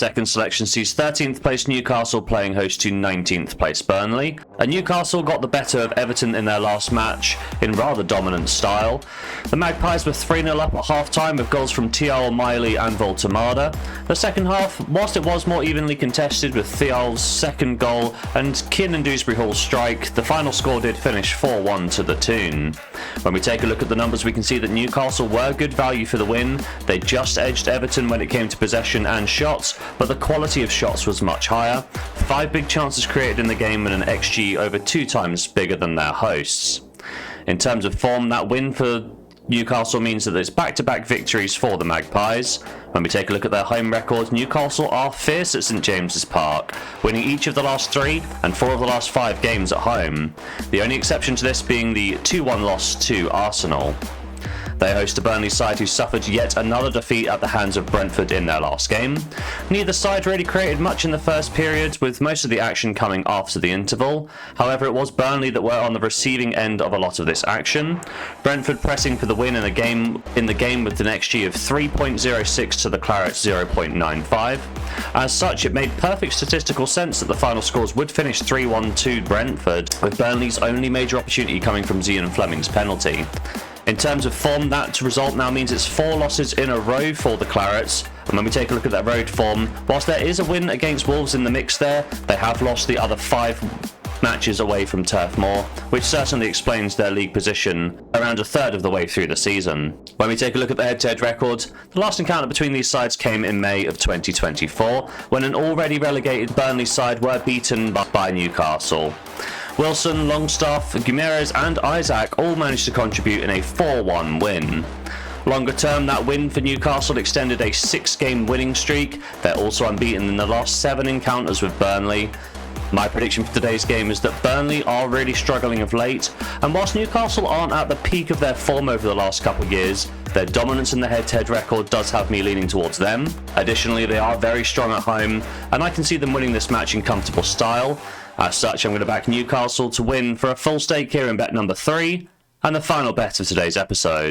second selection sees 13th place Newcastle playing host to 19th place Burnley. And Newcastle got the better of Everton in their last match in rather dominant style. The Magpies were 3-0 up at half-time with goals from Miley and Voltermada. The second half, whilst it was more evenly contested with Thial's second goal and Kieran Dewsbury-Hall's strike, the final score did finish 4-1 to the Toon. When we take a look at the numbers, we can see that Newcastle were good value for the win. They just edged Everton when it came to possession and shots, but the quality of shots was much higher. 5 big chances created in the game and an XG over 2 times bigger than their hosts. In terms of form, that win for Newcastle means that it's back-to-back victories for the Magpies. When we take a look at their home record, Newcastle are fierce at St James's Park, winning each of the last 3 and 4 of the last 5 games at home. The only exception to this being the 2-1 loss to Arsenal. They host a Burnley side who suffered yet another defeat at the hands of Brentford in their last game. Neither side really created much in the first period, with most of the action coming after the interval. However, it was Burnley that were on the receiving end of a lot of this action. Brentford pressing for the win in the game with an XG of 3.06 to the Clarets 0.95. As such, it made perfect statistical sense that the final scores would finish 3-1 to Brentford, with Burnley's only major opportunity coming from Zian Fleming's penalty. In terms of form, that result now means it's 4 losses in a row for the Clarets. And when we take a look at their road form, whilst there is a win against Wolves in the mix there, they have lost the other 5 matches away from Turf Moor, which certainly explains their league position around a third of the way through the season. When we take a look at the head-to-head record, the last encounter between these sides came in May of 2024, when an already relegated Burnley side were beaten by Newcastle. Wilson, Longstaff, Guimaraes and Isaac all managed to contribute in a 4-1 win. Longer term, that win for Newcastle extended a 6-game winning streak. They're also unbeaten in the last 7 encounters with Burnley. My prediction for today's game is that Burnley are really struggling of late, and whilst Newcastle aren't at the peak of their form over the last couple of years, their dominance in the head-to-head record does have me leaning towards them. Additionally, they are very strong at home, and I can see them winning this match in comfortable style. As such, I'm going to back Newcastle to win for a full stake here in bet number 3, and the final bet of today's episode.